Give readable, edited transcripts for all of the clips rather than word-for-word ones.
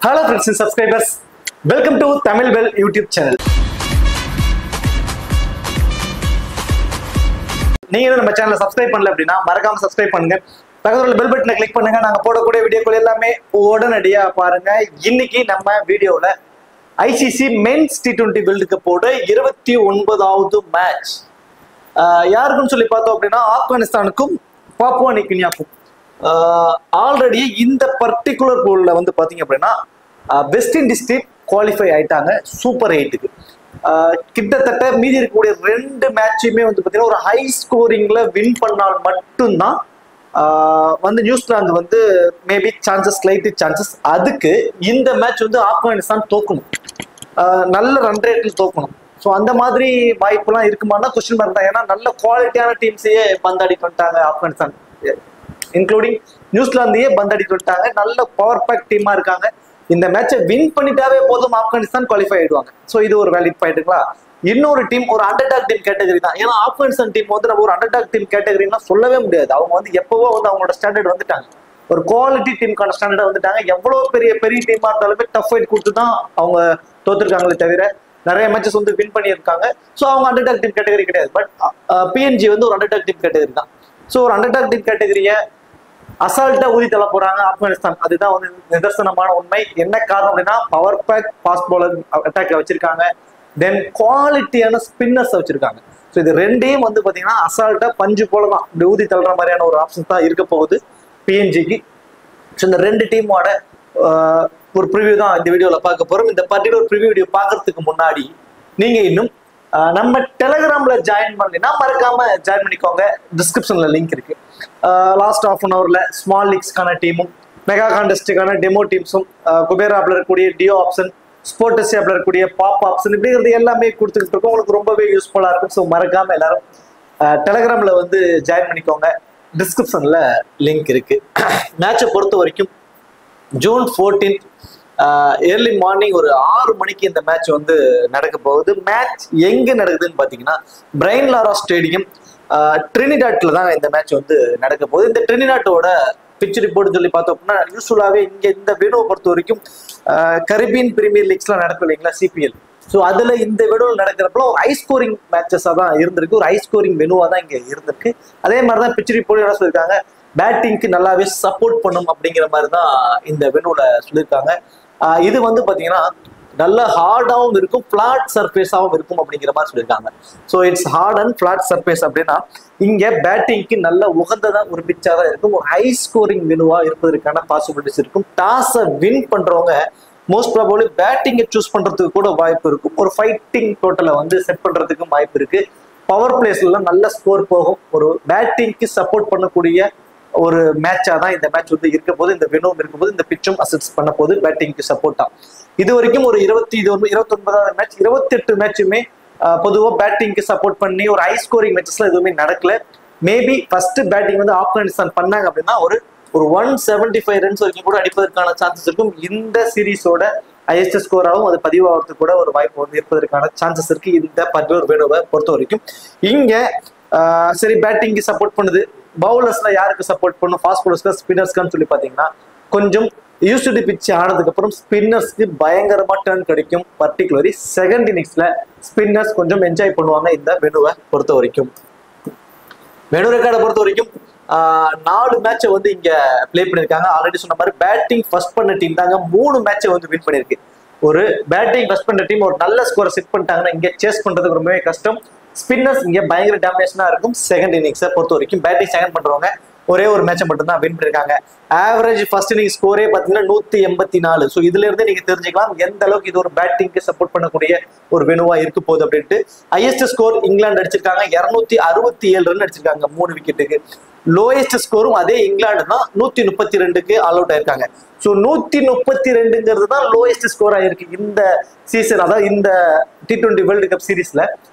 Hello friends and subscribers, welcome to Tamil Bell YouTube channel. நீங்க நம்ம சேனலை subscribe பண்ணல அப்படின்னா மறக்காம சப்ஸ்கிரைப் பண்ணுங்க. பக்கத்துல பெல் பட்டனை கிளிக் பண்ணுங்க. நாங்க போடக்கூடிய வீடியோக்கள் எல்லாமே உடனடியா பாருங்க. இன்னைக்கு நம்ம வீடியோல ஐசிசி மென்ஸ் T20 வேர்ல்ட் கப்போட 29வது மேட்ச் யாருக்குன்னு சொல்லி பார்த்தோம் அப்படின்னா ஆப்கானிஸ்தானுக்கும் பாப்புவா நியூ கினியாவுக்கும். ஆல்ரெடி இந்த பர்டிகுலர் போல்ல வந்து பாத்தீங்க அப்படின்னா வெஸ்ட் இண்டீஸ் டீம் குவாலிஃபை ஆயிட்டாங்க சூப்பர் 8க்கு. கிட்டத்தட்ட மீதி இருக்கக்கூடிய 2 மேட்சுமே வந்து பாத்தீங்கன்னா ஒரு ஹை ஸ்கோரிங்ல வின் பண்ணால் மட்டும்தான் வந்து நியூசிலாந்து வந்து மேபி சான்சஸ். அதுக்கு இந்த மேட்ச் வந்து ஆப்கானிஸ்தான் தோக்கணும், நல்ல ரன் ரேட்டில் தோக்கணும். ஸோ அந்த மாதிரி வாய்ப்புலாம் இருக்குமானா கொஸ்டின் மார்க் தான். ஏன்னா நல்ல குவாலிட்டியான டீம்ஸையே பந்தாடிட்டு வந்துட்டாங்க ஆப்கானிஸ்தான், இன்க்ளூடிங் நியூசிலாந்தையே பந்தாடிட்டு வந்துட்டாங்க. நல்ல பவர் பேக் டீமா இருக்காங்க. இந்த மேட்சை வின் பண்ணிட்டாவே போதும் ஆப்கானிஸ்தான் குவாலிஃபை ஆயிடுவாங்க. ஸோ இது ஒரு வேலிட் பாயிண்ட்டுங்களா. இன்னொரு டீம் ஒரு அண்டர்டாக் டீம் கேட்டகரி தான். ஏன்னா ஆப்கானிஸ்தான் டீம் வந்து நம்ம ஒரு அண்டர்டாக் டீம் கேட்டகரின்னா சொல்லவே முடியாது. அவங்க வந்து எப்பவோ வந்து அவங்களோட ஸ்டாண்டர்ட் வந்துட்டாங்க, ஒரு குவாலிட்டி டீமுக்கான ஸ்டாண்டர்ட் வந்துட்டாங்க. எவ்வளவு பெரிய டீமா இருந்தாலுமே டஃப் ஃபைட் கொடுத்து தான் அவங்க தோத்துருக்காங்களே தவிர நிறைய மேட்சஸ் வந்து வின் பண்ணியிருக்காங்க. ஸோ அவங்க அண்டர்டாக் டீம் கேட்டகரி கிடையாது. பட் பிஎன்ஜி வந்து ஒரு அண்டர்டாக் டீம் கேட்டகரி தான். ஸோ ஒரு அண்டர்டாக் டீம் கேட்டகரியை அசால்ட்டா ஊதி தள்ள போறாங்க ஆப்கானிஸ்தான். அதுதான் வந்து நிதர்சனமான உண்மை. என்ன காரணம் அப்படின்னா பவர் பேக் ஃபாஸ்ட் பவுலர் அட்டாக்ல வச்சிருக்காங்க, தென் குவாலிட்டியான ஸ்பின்னர்ஸ் வச்சிருக்காங்க. ஸோ இது ரெண்டையும் வந்து பாத்தீங்கன்னா அசால்ட்டா பஞ்சு போலதான் இப்படி ஊதி தள்ளுற மாதிரியான ஒரு ஆப்ஷன் தான் இருக்க போகுது பிஎன்ஜிக்கு. ஸோ இந்த 2 டீமோட ஒரு ப்ரிவியூ தான் இந்த வீடியோல பார்க்க போறோம். இந்த பர்டிகுலர் ப்ரிவியூ வீடியோ பார்க்கறதுக்கு முன்னாடி நீங்க இன்னும் நம்ம டெலிகிராம்ல ஜாயின் பண்ணீங்கன்னா மறக்காம ஜாயின் பண்ணிக்கோங்க. டிஸ்கிரிப்ஷன்ல லிங்க் இருக்கு. லாஸ்ட் ½ அன் ஹவர்ல ஸ்மால் லீக்ஸ்க்கான டீமும் மெகா கான்டெஸ்டுக்கான டெமோ டீம்ஸும் குபேர் ஆப்ல இருக்கக்கூடிய டியோ ஆப்ஷன், ஸ்போர்ட்ஸ் ஆப்ல இருக்கக்கூடிய பாப் ஆப்ஷன் இப்படிங்கிறது எல்லாமே கொடுத்துக்கிட்டு இருக்கோம். உங்களுக்கு ரொம்பவே யூஸ்ஃபுல்லா இருக்கும். ஸோ மறக்காம எல்லாரும் டெலிகிராம்ல வந்து ஜாயின் பண்ணிக்கோங்க. டிஸ்கிரிப்ஷன்ல லிங்க் இருக்கு. மேட்சை பொறுத்த வரைக்கும் ஜூன் 14 ஏர்லி மார்னிங் ஒரு 6 மணிக்கு இந்த மேட்ச் வந்து நடக்க போகுது. மேட்ச் எங்க நடக்குதுன்னு பாத்தீங்கன்னா பிரைன் லாரா ஸ்டேடியம் ட்ரினிடாட்ல தான் இந்த மேட்ச் வந்து நடக்க போகுது. இந்த ட்ரினிடாட்டோட பிச் ரிப்போர்ட் சொல்லி பார்த்தோம் அப்படின்னா யூஸ்வலாவே இங்க இந்த வெனுவை பொறுத்த வரைக்கும் கரிபியன் பிரீமியர் லீக்ஸ்லாம் நடக்கும் இல்லைங்களா, சிபிஎல். ஸோ அதுல இந்த வெனுவில் நடக்கிறப்ப ஒரு ஹை ஸ்கோரிங் மேட்சஸா தான் இருந்திருக்கு, ஒரு ஹை ஸ்கோரிங் வெனுவா தான் இங்க இருந்திருக்கு. அதே மாதிரிதான் பிச் ரிப்போர்ட் என்ன சொல்லியிருக்காங்க, பேட்டிங்க்கு நல்லாவே சப்போர்ட் பண்ணும் அப்படிங்கிற மாதிரி தான் இந்த வெனுவில் சொல்லியிருக்காங்க. இது வந்து பாத்தீங்கன்னா நல்ல ஹார்டாகவும் இருக்கும், பிளாட் சர்ஃபேஸாகவும் இருக்கும் அப்படிங்கிற மாதிரி சொல்லியிருக்காங்க. So it's hard and flat surface அப்படின்னா இங்க பேட்டிங்க்கு நல்ல உகந்ததா ஒரு பிச்சா தான் இருக்கும். ஒரு ஹை ஸ்கோரிங் வெனுவா இருப்பதற்கான பாசிபிலிட்டிஸ் இருக்கும். டாஸை வின் பண்றவங்க மோஸ்ட் ப்ராபபிலி பேட்டிங்கை சூஸ் பண்றதுக்கு கூட வாய்ப்பு இருக்கும். ஒரு ஃபைட்டிங் டோட்டலை வந்து செட் பண்றதுக்கும் வாய்ப்பு இருக்கு. பவர் பிளேஸ்ல நல்ல ஸ்கோர் போகும். ஒரு பேட்டிங்க்கு சப்போர்ட் பண்ணக்கூடிய ஒரு மேட்சா தான் இந்த மேட்ச் வந்து இருக்க போது. இந்த வெனுவும் இருக்கும் போது இந்த பிச்சும் அசிஸ்ட் பண்ண போது பேட்டிங்க்கு சப்போர்ட்டா. இது வரைக்கும் ஒரு 29வது மேட்ச் 28 மேட்சுமே பொதுவாக பேட்டிங்க்கு சப்போர்ட் பண்ணி ஒரு ஹை ஸ்கோரிங் மேட்சஸ்ல எதுவுமே நடக்கல. மேபி ஃபர்ஸ்ட் பேட்டிங் வந்து ஆப்கானிஸ்தான் பண்ணாங்க அப்படின்னா ஒரு 175 ரன்ஸ் வரைக்கும் கூட அடிப்பதற்கான சான்சஸ் இருக்கும். இந்த சீரீஸோட ஹையஸ்ட் ஸ்கோராகவும் அது பதிவாகிறதுக்கு கூட ஒரு வாய்ப்பு வந்து இருப்பதற்கான சான்சஸ் இருக்கு இந்த பர்டிகுலர் வெனுவை பொறுத்த வரைக்கும். இங்க சரி பேட்டிங்க்கு சப்போர்ட் பண்ணுது, பவுலர்ஸ்ல யாருக்கு சப்போர்ட் பண்ணும், ஃபாஸ்ட் பவுலர்ஸ்க்கு ஸ்பின்னர்ஸ்க்கு சொல்லி பாத்தீங்கன்னா கொஞ்சம் யூஸ்டு பிச் ஆனதுக்கு அப்புறம் ஸ்பின்னர்ஸ்க்கு பயங்கரமா டர்ன் கிடைக்கும். பர்டிகுலரி செகண்ட் இன்னிங்ஸ்ல ஸ்பின்னர்ஸ் கொஞ்சம் என்ஜாய் பண்ணுவாங்க இந்த வெனுவை பொறுத்த வரைக்கும். வெனு ரெக்கார்டை பொறுத்த வரைக்கும் 4 மேட்சை வந்து இங்க பிளே பண்ணிருக்காங்க. ஆல்ரெடி சொன்ன மாதிரி பேட்டிங் ஃபர்ஸ்ட் பண்ண டீம் தாங்க 3 மேட்சை வந்து வின் பண்ணிருக்கு. ஒரு பேட்டிங் ஃபர்ஸ்ட் பண்ண டீம் ஒரு நல்ல ஸ்கோரை செட் பண்ணிட்டாங்கன்னா இங்க சேஸ் பண்றதுக்கு ரொம்பவே கஷ்டம். ஸ்பின்னர்ஸ் இங்க பயங்கர டாமினேஷனா இருக்கும். செகண்ட் இன்னிங்ஸை பொறுத்த வரைக்கும் பேட்டிங் செகண்ட் பண்றவங்க ஒரே ஒரு மேட்சை மட்டும் தான் வின் பண்ணிருக்காங்க. ஆவரேஜ் ஃபர்ஸ்ட் இன்னிங் ஸ்கோரே பாத்தீங்கன்னா 184. ஸோ இதுல இருந்து நீங்க தெரிஞ்சுக்கலாம் எந்த அளவுக்கு இது ஒரு பேட்டிங்க்கு சப்போர்ட் பண்ணக்கூடிய ஒரு வெனுவா இருக்கு போகுது அப்படின்ட்டு. ஹையஸ்ட் ஸ்கோர் இங்கிலாந்து அடிச்சிருக்காங்க, 267 ரன் அடிச்சிருக்காங்க 3 விக்கெட்டுக்கு. லோயஸ்ட் ஸ்கோரும் அதே இங்கிலாந்து தான் 132க்கு ஆல் அவுட் ஆயிருக்காங்க. ஸோ 132ங்கிறது தான் லோயஸ்ட் ஸ்கோர் ஆயிருக்கு இந்த சீசன். அதாவது இந்த T20 வேர்ல்டு கப் சீரீஸ்ல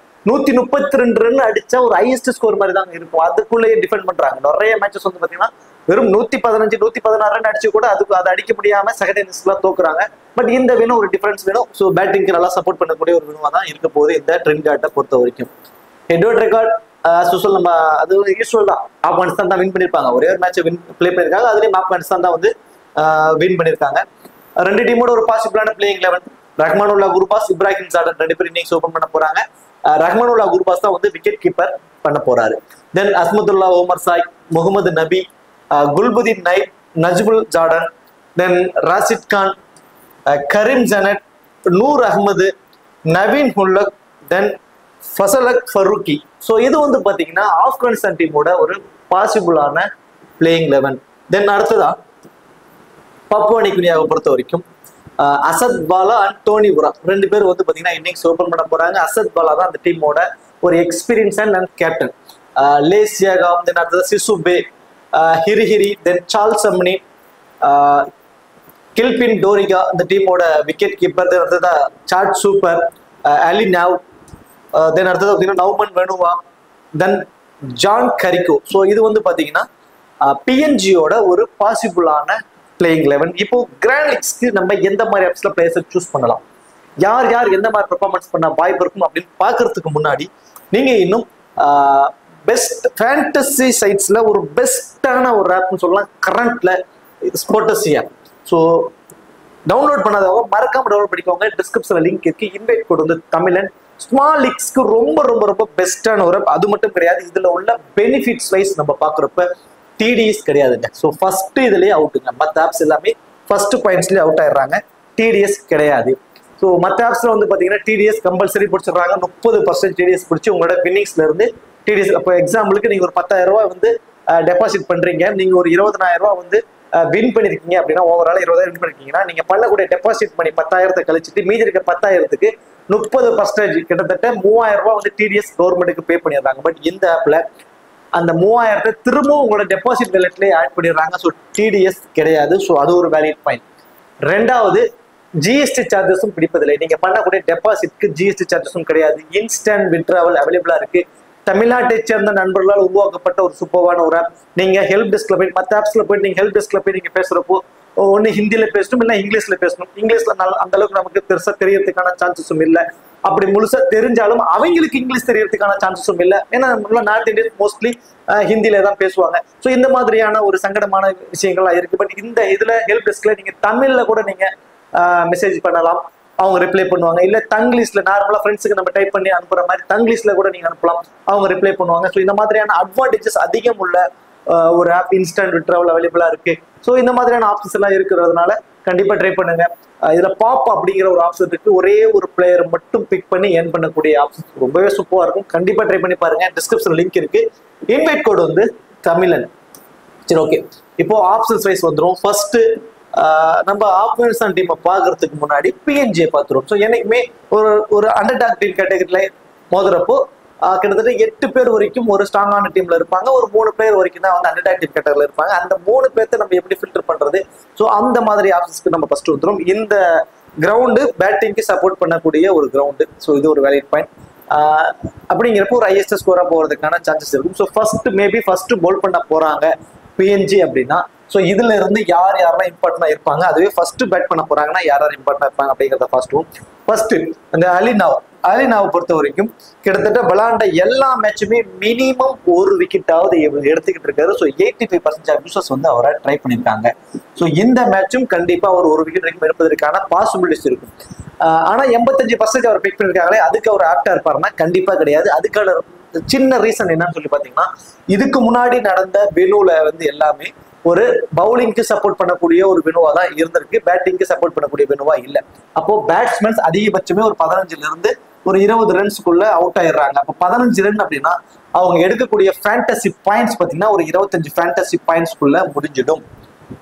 132 ரன் அடிச்சா ஒரு ஹையஸ்ட் ஸ்கோர் மாதிரி தான் இருக்கும். அதுக்குள்ளேயே டிஃபெண்ட் பண்றாங்க. நிறைய மேட்சஸ் வந்து பாத்தீங்கன்னா வெறும் 115 116 ரன் அடிச்சு கூட அதை அடிக்க முடியாம செகண்ட் இன்னிங்ஸ்ல தோக்குறாங்க. பட் இந்த வேணும் ஒரு டிஃபரன்ஸ் வேணும். ஸோ பேட்டிங்க்கு நல்லா சப்போர்ட் பண்ணக்கூடிய ஒரு வேணுமா தான் இருக்க போகுது இந்த ட்ரினிடாட்டை பொறுத்த வரைக்கும். ஹெட்வர்ட் ரெக்கார்ட் நம்ம அது யூஸ்வல் தான். ஆப்கானிஸ்தான் தான் வின் பண்ணிருப்பாங்க. ஒரே ஒரு மேட்சை பிளே பண்ணிருக்காங்க. அதுலயும் ஆப்கானிஸ்தான் தான் வந்து வின் பண்ணிருக்காங்க. ரெண்டு டீமோட ஒரு பாசிபிளான பிளேயிங் 11. ரஹ்மானுல்லா குர்பாஸ், இப்ராஹிம் ஜார்டன் 2 பேரும் இன்னிங்ஸ் ஓபன் பண்ண போறாங்க. ரஹ்மானுல்லா குர்பாஸ் தான் வந்து விக்கெட் கீப்பர் பண்ண போறாரு. தென் அஸ்மதுல்லா ஓமர் சாய், முகமது நபி, குல்புதீன் நைப், நஜ்முல் ஜார்டன், தென் ராசித் கான், கரீம் ஜனட், நூர் அஹ்மது, நவீன் ஹுல்லக், தென் ஃபசலக் ஃபருக்கி. ஸோ இது வந்து பாத்தீங்கன்னா ஆப்கானிஸ்தான் டீமோட ஒரு பாசிபிளான பிளேயிங் 11. தென் அடுத்ததா பப்புவா நியூகினியாவை பொறுத்த வரைக்கும் அசத் பாலா அண்ட் டோனி புரா 2 பேர் வந்து பாத்தீங்கன்னா இன்னிங்ஸ் ஓபன் பண்ண போறாங்க. அசத் பாலா தான் அந்த டீமோட ஒரு எக்ஸ்பீரியன்ஸ் அண்ட் கேப்டன். லேசியாகாம், தென் அடுத்தது சிசுபே, ஹிரிஹிரி, தென் சார்ல்ஸ் அம்னி, கில்பின் டோரிகா இந்த டீமோட விக்கெட் கீப்பர். தென் அடுத்ததா சாட் சூப்பர், அலி நாவ், தென் அடுத்தது பார்த்தீங்கன்னா நவ்மன் வெனுவா, தென் ஜான் கரிகோ. ஸோ இது வந்து பார்த்தீங்கன்னா பிஎன்ஜியோட ஒரு பாசிபிளான பிளேயிங் 11. இப்போ கிராண்ட் லீக்ஸ்க்கு நம்ம எந்த மாதிரி ஆப்ஸ்ல பிளேயர்ஸை சூஸ் பண்ணலாம், யார் யார் எந்த மாதிரி பெர்ஃபார்மன்ஸ் பண்ண வாய்ப்பு இருக்கும் அப்படின்னு பார்க்கறதுக்கு முன்னாடி நீங்க இன்னும் பெஸ்ட் ஃபேண்டசி சைட்ஸ்ல ஒரு பெஸ்டான ஒரு ஆப்னு சொல்லலாம் கரண்ட்ல ஸ்போர்டஸி ஆப். ஸோ டவுன்லோட் பண்ணாதவங்க மறக்காம டவுன்லோட் பண்ணிக்கோங்க. டிஸ்கிரிப்ஷன்ல லிங்க் இருக்கு. இன்வைட் கோட் வந்து தமிழன். ஸ்மால் லீக்ஸ்க்கு ரொம்ப ரொம்ப ரொம்ப பெஸ்டான ஒரு ஆப். அது மட்டும் கிடையாது, இதுல உள்ள பெனிஃபிட்ஸ் வைஸ் நம்ம பாக்குறப்ப டிடிஎஸ் கிடையாதுங்க. ஸோ ஃபர்ஸ்ட் இதுலயே அவுட்டுங்க. மற்ற ஆப்ஸ் எல்லாமே ஃபர்ஸ்ட் பாயிண்ட்ஸ்லயே அவுட் ஆயிடுறாங்க, டிடிஎஸ் கிடையாது. ஸோ மற்ற ஆப்ஸ்ல வந்து பாத்தீங்கன்னா டிடிஎஸ் கம்பல்சரி பிடிச்சிடுறாங்க. 30% டிடிஎஸ் பிடிச்சி உங்களோட வின்னிங்ஸ்ல இருந்து டிடிஎஸ். அப்போ எக்ஸாம்பிளுக்கு நீங்க ஒரு 10,000 ரூபாய் வந்து டெபாசிட் பண்றீங்க, நீங்க ஒரு 20,000 ரூபாய் வந்து வின் பண்ணிருக்கீங்க அப்படின்னா, ஓவரால் 20,000 வின் பண்ணிருக்கீங்கன்னா நீங்க பண்ணக்கூடிய டெபாசிட் பண்ணி 10,000 கழிச்சுட்டு மீதி இருக்க 10,000க்கு 30% கிட்டத்தட்ட 3,000 ரூபாய் வந்து டிடிஎஸ் கவர்மெண்ட்டுக்கு பே பண்ணிடுறாங்க. பட் இந்த ஆப்ல அந்த 3,000 திரும்பவும் உங்களோட டெபாசிட் வேலட்லயே ஆட் பண்ணிடுறாங்க. ஸோ டிடிஎஸ் கிடையாது. ஸோ அது ஒரு வேலிட் பாயிண்ட். ரெண்டாவது, ஜிஎஸ்டி சார்ஜஸும் பிடிப்பதில்லை. நீங்க பண்ணக்கூடிய டெபாசிட்க்கு ஜிஎஸ்டி சார்ஜஸும் கிடையாது. இன்ஸ்டன்ட் வித்ட்ராவல் அவைலபிளா இருக்கு. தமிழ்நாட்டை சேர்ந்த நண்பர்களால் உருவாக்கப்பட்ட ஒரு சூப்பரான ஒரு ஆப். நீங்க ஹெல்ப் டெஸ்க்ல போய் மற்ற ஆப்ஸ்ல போயிட்டு நீங்க ஹெல்ப் டெஸ்க்ல போய் நீங்க பேசுறப்போ ஒன்னு ஹிந்தியில பேசணும், இல்லை இங்கிலீஷ்ல பேசணும். இங்கிலீஷ்ல அந்த அளவுக்கு நமக்கு பெருசா தெரியறதுக்கான சான்சஸும் இல்லை. அப்படி முழுசா தெரிஞ்சாலும் அவங்களுக்கு இங்கிலீஷ் தெரியறதுக்கான சான்சஸும் இல்லை. ஏன்னா நார்த் இந்தியன் மோஸ்ட்லி ஹிந்தியில தான் பேசுவாங்க. ஸோ இந்த மாதிரியான ஒரு சங்கடமான விஷயங்கள்லாம் இருக்கு. பட் இந்த இதுல ஹெல்ப் டெஸ்க்ல நீங்க தமிழ்ல கூட நீங்க மெசேஜ் பண்ணலாம், அவங்க ரிப்ளை பண்ணுவாங்க. இல்ல தங்கிலீஷ்ல நார்மலா ஃப்ரெண்ட்ஸுக்கு நம்ம டைப் பண்ணி அனுப்புற மாதிரி தங்கிலீஷ்ல கூட நீங்க அனுப்பலாம், அவங்க ரிப்ளை பண்ணுவாங்க. ஸோ இந்த மாதிரியான அட்வான்டேஜஸ் அதிகம் உள்ள ஒரு ஆப் இன்ஸ்டன்ட் வித்ட்ராவல் அவைலபிளா இருக்கு. ஸோ இந்த மாதிரியான ஆப்ஷன்ஸ் எல்லாம் இருக்கிறதுனால கண்டிப்பா ட்ரை பண்ணுங்க. இதுல பாப் அப்படிங்கிற ஒரு ஆப்ஷன் இருக்கு. ஒரே ஒரு பிளேயர் மட்டும் பிக் பண்ணி ஏர்ன் பண்ணக்கூடிய ஆப்ஷன் ரொம்பவே சூப்பரா இருக்கும். கண்டிப்பா ட்ரை பண்ணி பாருங்க. டிஸ்கிரிப்ஷன் லிங்க் இருக்கு. இன்வைட் கோட் வந்து தமிழன். சரி, ஓகே. இப்போ ஆப்ஷன்ஸ் வைஸ் வந்துடும். ஃபர்ஸ்ட் நம்ம ஆப்கானிஸ்தான் டீமை பார்க்கறதுக்கு முன்னாடி பிஎன்ஜியை பார்த்துருவோம். ஸோ என்னைக்குமே ஒரு அண்டர் டாக் டீம் கேட்டகரியில மோதுறப்போ கிட்டத்தட்ட 8 பேர் வரைக்கும் ஒரு ஸ்ட்ராங்கான டீம்ல இருப்பாங்க. ஒரு 3 பேர் வரைக்கும் தான் வந்து அண்டர் டாக் டீம் கேட்டகரியில இருப்பாங்க. அந்த 3 பேர்த்த நம்ம எப்படி ஃபில்டர் பண்றது? ஸோ அந்த மாதிரி ஆப்ஷன்ஸ்க்கு நம்ம ஃபர்ஸ்ட் வந்துடும். இந்த கிரவுண்டு பேட்டிங்க்கு சப்போர்ட் பண்ணக்கூடிய ஒரு கிரவுண்டு. ஸோ இது ஒரு வேலிட் பாயிண்ட். அப்படிங்கிறப்போ ஒரு ஹையஸ்ட் ஸ்கோரா போறதுக்கான சான்சஸ் இருக்கும். ஸோ ஃபர்ஸ்ட் போல் பண்ண போறாங்க பிஎன்ஜி அப்படின்னா, ஸோ இதுல இருந்து யார் யாரெல்லாம் இம்பார்ட்டன்டா இருப்பாங்க, அதுவே ஃபர்ஸ்ட் பேட் பண்ண போறாங்கன்னா யார் யார் இம்பார்ட்டன்டா இருப்பாங்க அப்படிங்கிறத ஃபர்ஸ்ட் அந்த அலினாவை பொறுத்த வரைக்கும் கிட்டத்தட்ட விளையாண்ட எல்லா மேட்சுமே மினிமம் ஒரு விக்கெட்டாவது எடுத்துக்கிட்டு இருக்காரு. ஸோ 85% அபியூசர்ஸ் வந்து அவரை ட்ரை பண்ணியிருக்காங்க. ஸோ இந்த மேட்சும் கண்டிப்பா அவர் ஒரு விக்கெட் வரைக்கும் எடுப்பதற்கான பாசிபிலிட்டிஸ் இருக்கும். ஆனா 85% அவர் பிக் பண்ணிருக்காங்களே, அதுக்கு அவர் ஆப்டா இருப்பாருன்னா கண்டிப்பா கிடையாது. அதுக்கான சின்ன ரீசன் என்னன்னு சொல்லி பாத்தீங்கன்னா, இதுக்கு முன்னாடி நடந்த வெனுல வந்து எல்லாமே ஒரு பவுலிங்க்கு சப்போர்ட் பண்ணக்கூடிய ஒரு வெனுவா தான் இருந்திருக்கு, பேட்டிங்க்கு சப்போர்ட் பண்ணக்கூடிய வெனுவா இல்லை. அப்போ பேட்ஸ்மேன்ஸ் அதிகபட்சமே ஒரு 15ல இருந்து ஒரு 20 ரன்ஸ்க்குள்ள அவுட் ஆயிடுறாங்க. அப்போ 15 ரன் அப்படின்னா அவங்க எடுக்கக்கூடிய ஃபேண்டசி பாயிண்ட்ஸ் பார்த்தீங்கன்னா ஒரு 25 ஃபேண்டசி பாயிண்ட்ஸ்க்குள்ள முடிஞ்சிடும்.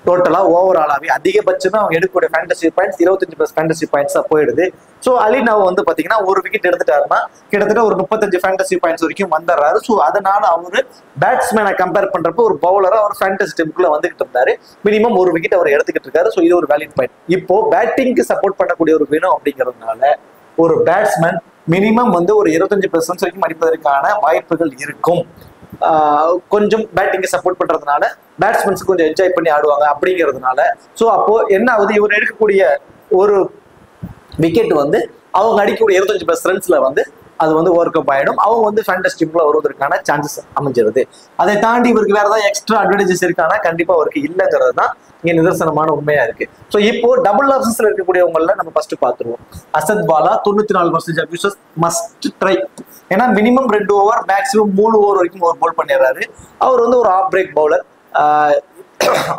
டோட்டலா ஓவராலாவே அதிகபட்சமே அவங்க எடுக்கக்கூடிய ஃபேண்டசி பாயிண்ட்ஸ் 25+ ஃபேண்டசி பாயிண்ட்ஸா போயிடுது. ஸோ அலினாவ் வந்து பாத்தீங்கன்னா ஒரு விக்கெட் எடுத்துட்டாருன்னா கிட்டத்தட்ட ஒரு 35 ஃபேண்டசி பாயிண்ட்ஸ் வரைக்கும் வந்துடுறாரு. ஸோ அதனால அவரு பேட்ஸ்மேனை கம்பேர் பண்றப்போ ஒரு பவுலரா ஒரு ஃபேண்டசி டீமுக்குள்ள வந்துகிட்டு இருந்தாரு. மினிமம் ஒரு விக்கெட் அவர் எடுத்துக்கிட்டு இருக்காரு. ஸோ இது ஒரு வேலிட் பாயிண்ட். இப்போ பேட்டிங்க்கு சப்போர்ட் பண்ணக்கூடிய ஒரு வேணும் அப்படிங்கிறதுனால ஒரு பேட்ஸ்மேன் மினிமம் வந்து ஒரு 25% வரைக்கும் அடிப்பதற்கான வாய்ப்புகள் இருக்கும். கொஞ்சம் பேட்டிங்கை சப்போர்ட் பண்றதுனால பேட்ஸ்மேன்ஸ் கொஞ்சம் என்ஜாய் பண்ணி ஆடுவாங்க அப்படிங்கிறதுனால. ஸோ அப்போ என்ன ஆகுது, இவர் எடுக்கக்கூடிய ஒரு விக்கெட் வந்து அவங்க அடிக்கக்கூடிய 25+ ரன்ஸ்ல வந்து அது வந்து ஓவர் கப் ஆயிடும். அவங்க வந்து ஃபேண்டசி டீம்ல வருவதற்கான சான்சஸ் அமைஞ்சிருது. அதை தாண்டி இவருக்கு வேற ஏதாவது எக்ஸ்ட்ரா அட்வான்டேஜஸ் இருக்கானா கண்டிப்பா அவருக்கு இல்லைங்கிறது தான் இங்க நிதர்சனமான உண்மையா இருக்கு. ஸோ இப்போ டபுள் ஆப்ஷன்ஸ்ல இருக்கக்கூடியவங்கள நம்ம ஃபர்ஸ்ட் பார்த்துருவோம். அசத் பாலா 94% அபியூசஸ் மஸ்ட் ட்ரை. ஏன்னா மினிமம் 2 ஓவர் மேக்ஸிமம் 3 ஓவர் வரைக்கும் ஒரு போல் பண்ணிடுறாரு. அவர் வந்து ஒரு ஆஃப் பிரேக் பவுலர்.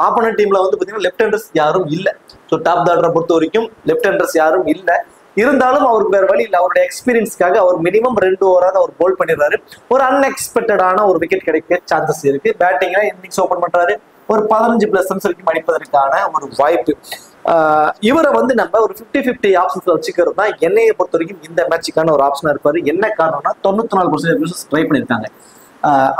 ஆப்போனன்ட் டீம்ல வந்து பாத்தீங்கன்னா லெஃப்ட் ஹேண்டர்ஸ் யாரும் இல்லை. ஸோ டாப் ஆர்டரை பொறுத்த வரைக்கும் லெஃப்ட் ஹேண்டர்ஸ் யாரும் இல்லை. இருந்தாலும் அவருக்கு வேற வழி இல்லை. அவருடைய எக்ஸ்பீரியன்ஸ்க்காக அவர் மினிமம் 2 ஓவராக அவர் போல் பண்ணிடுறாரு. ஒரு அன்எக்ஸ்பெக்டடான ஒரு விக்கெட் கிடைக்க சான்சஸ் இருக்கு. பேட்டிங்ல இன்னிங்ஸ் ஓபன் பண்றாரு. ஒரு 15+ ரன்ஸ் வரைக்கும் அடிப்பதற்கான ஒரு வாய்ப்பு. இவரை வந்து நம்ம ஒரு 50-50 ஆப்ஷன்ஸ்ல வச்சுக்கிறது தான் என்னையை பொறுத்த வரைக்கும் இந்த மேட்சுக்கான ஒரு ஆப்ஷனா இருப்பாரு. என்ன காரணம்னா 94% ட்ரை பண்ணியிருக்காங்க.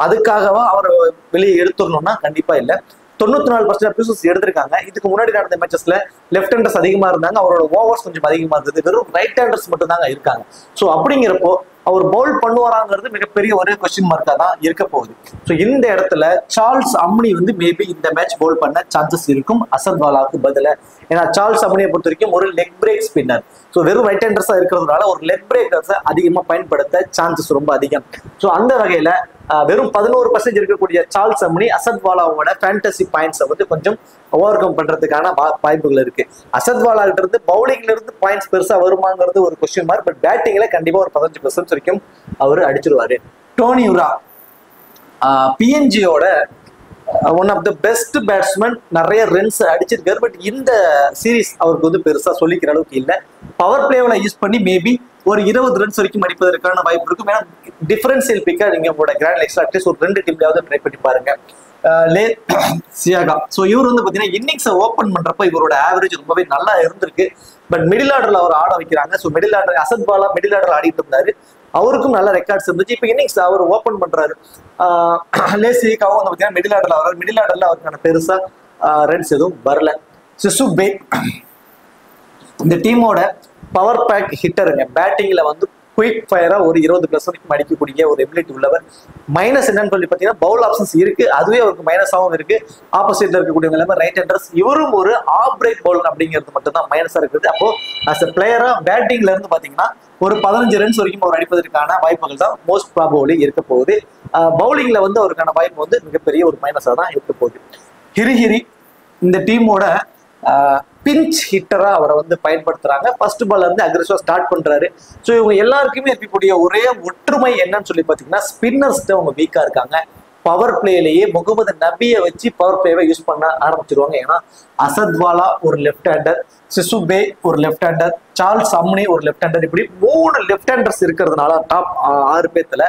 அதுக்காகவா அவரை வெளியே எடுத்துடணும்னா கண்டிப்பா இல்லை. 94% அபியூசஸ் எடுத்திருக்காங்க. இதுக்கு முன்னாடி நடந்த மேட்சஸ்ல லெஃப்ட் ஹேண்டர்ஸ் அதிகமா இருந்தாங்க. அவரோட ஓவர்ஸ் கொஞ்சம் அதிகமா இருந்தது. வெறும் ரைட் ஹேண்டர்ஸ் மட்டும் தாங்க இருக்காங்க. ஸோ அப்படிங்கிறப்போ அவர் பவுல் பண்ணுவாராங்கிறது மிகப்பெரிய ஒரு கொஸ்டின் மார்க்கா தான் இருக்க போகுது. ஸோ இந்த இடத்துல சார்ல்ஸ் அம்னி வந்து மேபி இந்த மேட்ச் பவுல் பண்ண சான்சஸ் இருக்கும் அசத் பாலாவுக்கு பதில. ஏன்னா சார்ல்ஸ் அம்னியை பொறுத்த வரைக்கும் ஒரு லெக் பிரேக் ஸ்பின்னர். ஸோ வெறும் ரைட் ஹேண்டர்ஸா இருக்கிறதுனால ஒரு லெக் பிரேக்கர்ஸை அதிகமா பயன்படுத்த சான்சஸ் ரொம்ப அதிகம். ஸோ அந்த வகையில வெறும் 11% இருக்கக்கூடிய சார்ல்ஸ் அம்னி அசத் பாலாவோட ஃபேண்டசி பாயிண்ட்ஸை வந்து கொஞ்சம் ஓவர் கம் பண்றதுக்கான வாய்ப்புகள் இருக்கு. அசத் பாலா கிட்ட இருந்து பவுலிங்ல இருந்து பாயிண்ட்ஸ் பெருசா வருமாங்கிறது ஒரு கொஸ்டின் மார்க். பட் பேட்டிங்ல கண்டிப்பா ஒரு 15% வரைக்கும் அவர் அடிச்சிருவாரு. டோனி உரா பிஎன்ஜியோட one of the best batsman. நிறைய ரன்ஸ் அடிச்சிருக்காரு. பட் இந்த சீரீஸ் அவருக்கு வந்து பெருசா சொல்லிக்கிற அளவுக்கு இல்லை. பவர் பிளேவில் யூஸ் பண்ணி மேபி ஒரு 20 ரன்ஸ் வரைக்கும் அடிப்பதற்கான வாய்ப்பு இருக்கும். ஏன்னா டிஃபரன்சியல் பிக்கா நீங்க உங்களோட கிராண்ட் லெக்ஸ்ல அட்லீஸ்ட் ஒரு 2 டீம்லயாவது ட்ரை பண்ணி பாருங்க. லே சியாகா. ஸோ இவர் வந்து பார்த்தீங்கன்னா இன்னிங்ஸை ஓப்பன் பண்றப்ப இவரோட ஆவரேஜ் ரொம்பவே நல்லா இருந்திருக்கு. பட் மிடில் ஆர்டர்ல அவர் ஆட வைக்கிறாங்க. ஸோ மிடில் ஆர்டர் அசத் பாலா மிடில் ஆர்டர் ஆடிட்டு இருந்தாரு. அவருக்கும் நல்ல ரெக்கார்ட்ஸ் இருந்துச்சு. இப்போ இன்னிங்ஸ் அவர் ஓப்பன் பண்றாரு. லே சியாகாவும் வந்து பார்த்தீங்கன்னா மிடில் ஆர்டர்ல வர்றாரு. மிடில் ஆர்டர்ல அவருக்கான பெருசா ரன்ஸ் எதுவும் வரல. சிசுபே இந்த டீமோட பவர் பேக் ஹிட்டருங்க. பேட்டிங்ல வந்து குயிக் ஃபயரா ஒரு 20+ வரைக்கும் அடிக்கக்கூடிய ஒரு எபிலிட்டி உள்ளவர். மைனஸ் என்னன்னு சொல்லி பார்த்தீங்கன்னா பவுல் ஆப்ஷன்ஸ் இருக்கு. அதுவே அவருக்கு மைனஸாகவும் இருக்கு. ஆப்போசிட்ல இருக்கக்கூடிய எல்லாமே ரைட் ஹேண்டர்ஸ். இவரும் ஒரு ஆஃப் பிரேக் பவுலர் அப்படிங்கிறது மட்டும் தான் மைனஸா இருக்குது. அப்போ அஸ் அ பிளேயரா பேட்டிங்ல இருந்து பாத்தீங்கன்னா ஒரு 15 ரன்ஸ் வரைக்கும் அவர் அடிப்பதற்கான வாய்ப்புகள் தான் மோஸ்ட் ப்ராபபிலி இருக்க போகுது. பவுலிங்ல வந்து அவருக்கான வாய்ப்பு வந்து மிகப்பெரிய ஒரு மைனஸா தான் இருக்க போகுது. ஹிரிஹிரி இந்த டீமோட பிஞ்ச் ஹிட்டரா அவரை வந்து பயன்படுத்துறாங்க. ஃபர்ஸ்ட் பால்ல இருந்து அக்ரெசிவா ஸ்டார்ட் பண்றாரு. ஸோ இவங்க எல்லாருக்குமே இருக்கக்கூடிய ஒரே ஒற்றுமை என்னன்னு சொல்லி பாத்தீங்கன்னா ஸ்பின்னர்ஸ் தான் அவங்க வீக்கா இருக்காங்க. பவர் பிளேலேயே முகமது நபியை வச்சு பவர் பிளேவை யூஸ் பண்ண ஆரம்பிச்சிருவாங்க. ஏன்னா அசத் பாலா ஒரு லெஃப்ட் ஹேண்டர், சிசுபே ஒரு லெஃப்ட் ஹேண்டர், சார்ல்ஸ் அம்னி ஒரு லெஃப்ட் ஹேண்டர், இப்படி 3 லெஃப்ட் ஹேண்டர்ஸ் இருக்கிறதுனால டாப் 6 பேத்துல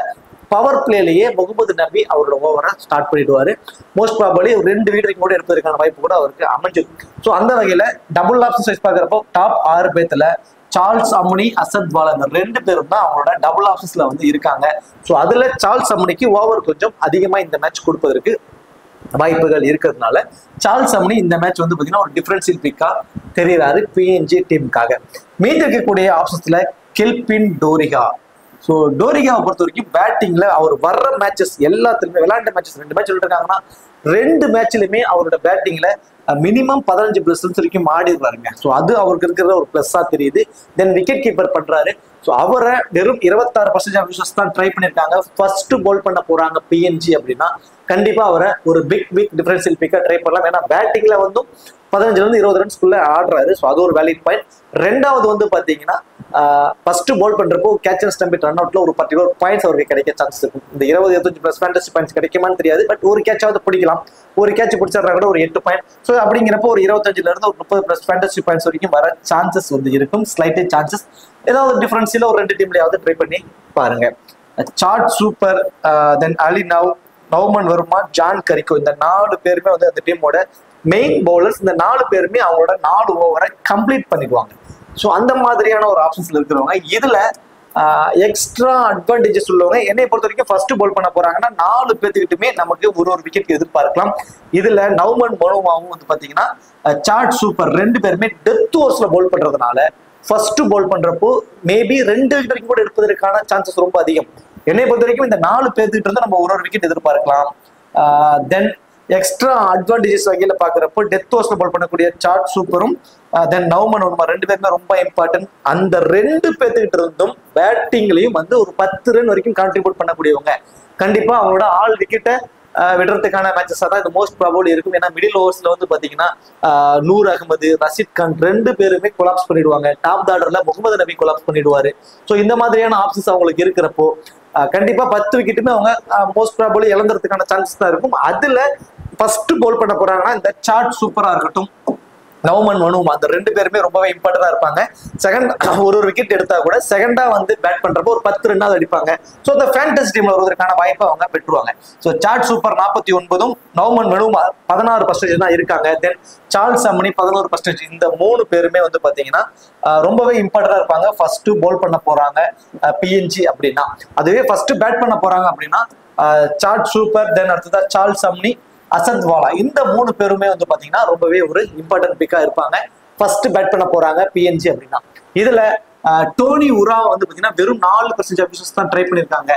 பவர் பிளேலேயே முகமது நபி அவரோட ஓவரை ஸ்டார்ட் பண்ணிடுவாரு. மோஸ்ட் ப்ராபபிலி 2 விக்கெட் கூட எடுப்பதற்கான வாய்ப்பு கூட அவருக்கு அமைஞ்சிடும். ஸோ அந்த வகையில டபுள் ஆப்ஷன் வைஸ் பார்க்குறப்போ டாப் 6 பேத்துல சார்ல்ஸ் அம்னி, அசத் பாலா இந்த 2 பேரும் தான் அவங்களோட டபுள் ஆப்ஷன்ஸ்ல வந்து இருக்காங்க. ஸோ அதுல சார்ல்ஸ் அம்னிக்கு ஓவர் கொஞ்சம் அதிகமா இந்த மேட்ச் கொடுப்பதற்கு வாய்ப்புகள் இருக்கிறதுனால சார்ல்ஸ் அம்னி இந்த மேட்ச் வந்து பாத்தீங்கன்னா ஒரு டிஃபரன்ஷியல் பிக்கா தெரிகிறாரு பிஎன்ஜி டீமுக்காக. மீதி இருக்கக்கூடிய ஆப்ஷன்ஸ்ல கெல்பின் டோரிகா. ஸோ டோரிகாவை பொறுத்த வரைக்கும் பேட்டிங்ல அவர் வர்ற மேட்சஸ் எல்லாத்துலயுமே விளையாண்ட மேட்சஸ் 2 மேட்ச் இருக்காங்கன்னா 2 மேட்ச்லயுமே அவரோட பேட்டிங்ல மினிமம் 15+ ரன்ஸ் வரைக்கும் ஆடிடுறாருங்க. ஸோ அது அவருக்கு இருக்கிற ஒரு பிளஸ்ஸா தெரியுது. தென் விக்கெட் கீப்பர் பண்றாரு. ஸோ அவரை வெறும் 26% அபியூசஸ் தான் ட்ரை பண்ணியிருக்காங்க. ஃபர்ஸ்ட் போல் பண்ண போறாங்க பிஎன்ஜி அப்படின்னா கண்டிப்பா அவரை ஒரு பிக் டிஃபரன்ஷியல் பிக்கா ட்ரை பண்ணலாம். ஏன்னா பேட்டிங்ல வந்து 15-20 ரன்ஸ்க்குள்ள ஆடுறாரு. ஸோ அது ஒரு வேலிட் பாயிண்ட். ரெண்டாவது வந்து பாத்தீங்கன்னா ஃபர்ஸ்ட் போல் பண்றப்போ கேட்ச் அண்ட் ஸ்டம்பிட் ரன் அவுட்ல ஒரு பர்டிகுலர் பாயிண்ட்ஸ் அவருக்கு கிடைக்க சான்ஸ் இருக்கும். இந்த 20-25+ ஃபேண்டசி பாயிண்ட்ஸ் கிடைக்குமான்னு தெரியாது. பட் ஒரு கேட்சாவது பிடிக்கலாம். ஒரு கேட்ச் பிடிச்சா கூட ஒரு 8 பாயிண்ட். ஸோ அப்படிங்கிறப்போ ஒரு 25ல இருந்து ஒரு 30+ ஃபேண்டசி பாயிண்ட்ஸ் வரைக்கும் வர சான்சஸ் வந்து இருக்கும். ஸ்லைட்டே சான்சஸ். ஏதாவது டிஃபரன்ஸில் ஒரு 2 டீம்லயாவது ட்ரை பண்ணி பாருங்க. சார்ட் சூப்பர், தென் அலி நவ்மன் வர்மா, ஜான் கரிக்கோ இந்த 4 பேருமே வந்து அந்த டீமோட மெயின் பவுலர்ஸ். இந்த 4 பேருமே அவங்களோட 4 ஓவரை கம்ப்ளீட் பண்ணிடுவாங்க. ஸோ அந்த மாதிரியான ஒரு ஆப்ஷன்ஸ்ல இருக்கிறவங்க இதுல எக்ஸ்ட்ரா அட்வான்டேஜஸ் உள்ளவங்க என்னை பொறுத்த வரைக்கும் ஃபர்ஸ்ட் போல் பண்ண போறாங்கன்னா 4 பேர்த்துக்கிட்டுமே நமக்கு ஒரு விக்கெட் எதிர்பார்க்கலாம். இதுல நவ்மன் மனோமாவும் வந்து பாத்தீங்கன்னா சார்ட் சூப்பர் 2 பேருமே டெத் ஓவர்ஸ்ல போல் பண்றதுனால ஃபர்ஸ்ட் போல் பண்றப்போ மேபி 2 விக்கெட் வரைக்கும் கூட எடுப்பதற்கான சான்சஸ் ரொம்ப அதிகம். என்னை பொறுத்த வரைக்கும் இந்த 4 பேர்த்துக்கிட்ட இருந்து நம்ம ஒரு விக்கெட் எதிர்பார்க்கலாம். தென் எக்ஸ்ட்ரா அட்வான்டேஜஸ் வகையில பாக்குறப்போ டெத் ஓவர்ஸ்ல போல் பண்ணக்கூடிய சார்ட் சூப்பரும் தென் நவ்மன் வர்மா 2 பேருமே ரொம்ப இம்பார்ட்டன்ட். அந்த 2 பேர்த்துக்கிட்ட இருந்தும் பேட்டிங்லயும் வந்து ஒரு 10 ரன் வரைக்கும் கான்ட்ரிபியூட் பண்ணக்கூடியவங்க. கண்டிப்பா அவங்களோட ஆல் விக்கெட்டை விடுறதுக்கான மேட்சஸா தான் இது மோஸ்ட் ப்ராபபிள் இருக்கும். ஏன்னா மிடில் ஓவர்ஸ்ல வந்து பாத்தீங்கன்னா நூர் அகமது, ரஷீத் கான் 2 பேருமே கொலாப்ஸ் பண்ணிடுவாங்க. டாப் ஆர்டர்ல முகமது நபி கொலாப்ஸ் பண்ணிடுவாரு. ஸோ இந்த மாதிரியான ஆப்ஷன்ஸ் அவங்களுக்கு இருக்கிறப்போ கண்டிப்பா 10 விக்கெட்டுமே அவங்க மோஸ்ட் ப்ராபபிளி இழந்துறதுக்கான சான்சஸ் தான் இருக்கும். அதுல ஃபர்ஸ்ட் போல் பண்ண போறாங்கன்னா இந்த சார்ட் சூப்பரா இருக்கட்டும், நவமன் மனுமா, அந்த 2 பேருமே ரொம்பவே இம்பார்ட்டன்டா இருப்பாங்க. செகண்ட் ஒரு விக்கெட் எடுத்தா கூட செகண்டா வந்து பேட் பண்றப்போ ஒரு 10 ரன்னாவது அடிப்பாங்க. ஸோ இந்த ஃபேண்டசி டீம்ல வருவதற்கான வாய்ப்பை அவங்க பெற்றுவாங்க. ஸோ சார்ட் சூப்பர் 49, நவமன் மனுமா 16% தான் இருக்காங்க. தென் சார்ல்ஸ் அம்மனி 11%. இந்த 3 பேருமே வந்து பாத்தீங்கன்னா ரொம்பவே இம்பார்ட்டன்டா இருப்பாங்க. ஃபர்ஸ்ட் போல் பண்ண போறாங்க பிஎன்ஜி அப்படின்னா. அதுவே ஃபர்ஸ்ட் பேட் பண்ண போறாங்க அப்படின்னா சார்ட் சூப்பர், தென் அடுத்ததா சார்ல்ஸ் அம்மனி, அசத் வாலா, இந்த 3 பேருமே வந்து பாத்தீங்கன்னா ரொம்பவே ஒரு இம்பார்ட்டன்ட் பிக்கா இருப்பாங்க. ஃபர்ஸ்ட் பேட் பண்ண போறாங்க பிஎன்ஜி அப்படின்னா. இதுல டோனி உரா வந்து பாத்தீங்கன்னா வெறும் 4% அபிஷஸ் தான் ட்ரை பண்ணிருக்காங்க.